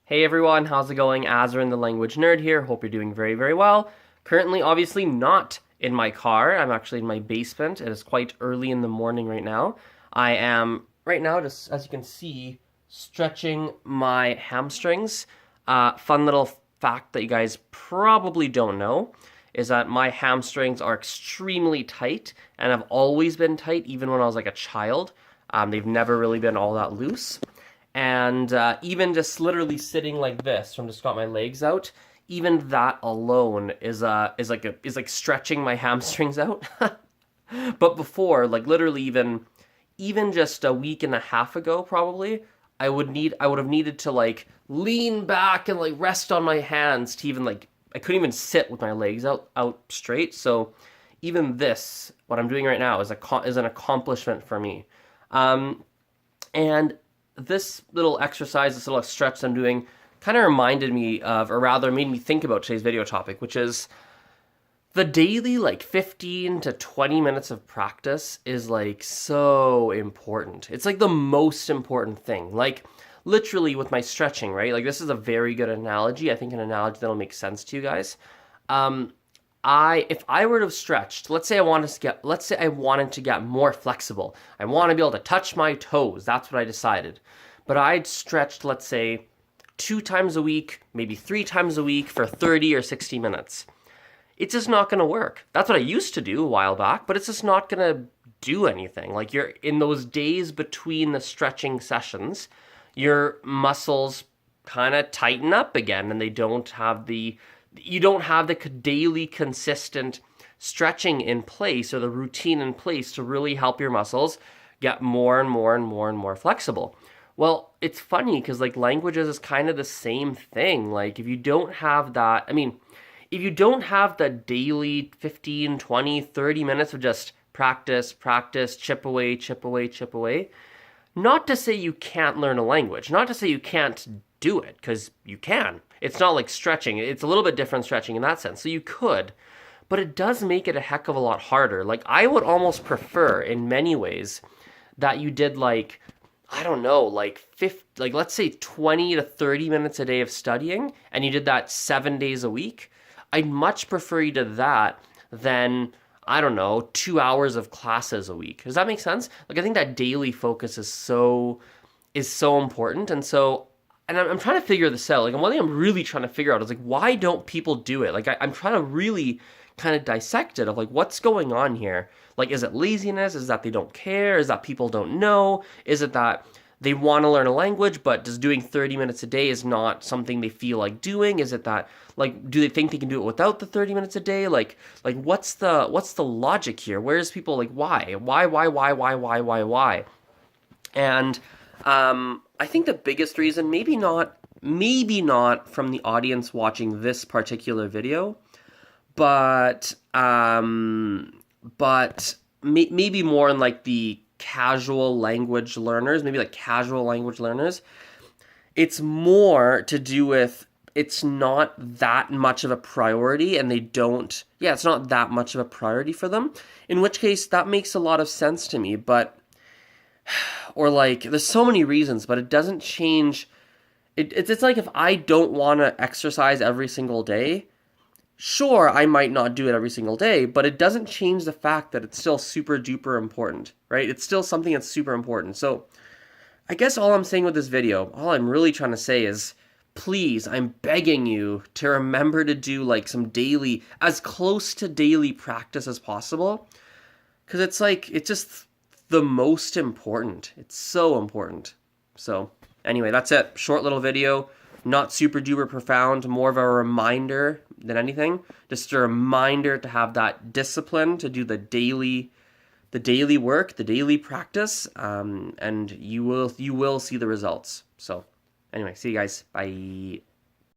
Hey everyone, how's it going? Azren, the language nerd here. Hope you're doing very, very well. Currently, obviously not in my car. I'm actually in my basement. It is quite early in the morning right now. I am, right now, just as you can see, stretching my hamstrings. Fun little fact that you guys probably don't know is that my hamstrings are extremely tight and have always been tight, even when I was like a child. They've never really been all that loose. And even just literally sitting like this, from just got my legs out, even that alone is like stretching my hamstrings out. But before, like literally even just a week and a half ago, probably I would have needed to like lean back and like rest on my hands to even like I couldn't even sit with my legs out straight. So even this, what I'm doing right now, is an accomplishment for me. And this little exercise, this little stretch I'm doing, kind of reminded me of, or rather made me think about today's video topic, which is the daily like 15 to 20 minutes of practice is like so important. It's like the most important thing. Like literally with my stretching, right? Like this is a very good analogy. I think an analogy that'll make sense to you guys. If I were to have stretched, let's say I wanted to get more flexible. I want to be able to touch my toes. That's what I decided. But I'd stretched, let's say, 2 times a week, maybe 3 times a week for 30 or 60 minutes. It's just not going to work. That's what I used to do a while back, but it's just not going to do anything. Like you're in those days between the stretching sessions, your muscles kind of tighten up again and you don't have the daily consistent stretching in place or the routine in place to really help your muscles get more and more and more and more flexible. Well, it's funny because like languages is kind of the same thing. Like if you don't have that, if you don't have the daily 15, 20, 30 minutes of just practice, chip away, chip away, chip away, not to say you can't learn a language, not to say you can't do it, because you can. It's not like stretching. It's a little bit different stretching in that sense. So you could, but it does make it a heck of a lot harder. Like I would almost prefer in many ways that you did like, I don't know, like let's say 20 to 30 minutes a day of studying and you did that 7 days a week. I'd much prefer you to that than, I don't know, 2 hours of classes a week. Does that make sense? Like I think that daily focus is so important. And I'm trying to figure this out. Like, one thing I'm really trying to figure out is, like, why don't people do it? Like, I'm trying to really kind of dissect it of, like, what's going on here? Like, is it laziness? Is it that they don't care? Is it that people don't know? Is it that they want to learn a language, but just doing 30 minutes a day is not something they feel like doing? Is it that, like, do they think they can do it without the 30 minutes a day? Like what's the logic here? Where's people, like, why? Why? And, I think the biggest reason, maybe not from the audience watching this particular video, but maybe more in like the casual language learners, it's more to do with it's not that much of a priority and it's not that much of a priority for them, in which case that makes a lot of sense to me, but or like there's so many reasons, but it doesn't change. It's like if I don't want to exercise every single day, sure, I might not do it every single day, but it doesn't change the fact that it's still super duper important, right? It's still something that's super important. So I guess all I'm saying with this video, all I'm really trying to say is, please, I'm begging you to remember to do like some daily, as close to daily practice as possible, because it's just the most important. It's so important. So anyway, that's it. Short little video, not super duper profound, more of a reminder than anything. Just a reminder to have that discipline to do the daily work, the daily practice, and you will see the results. So anyway, see you guys. Bye.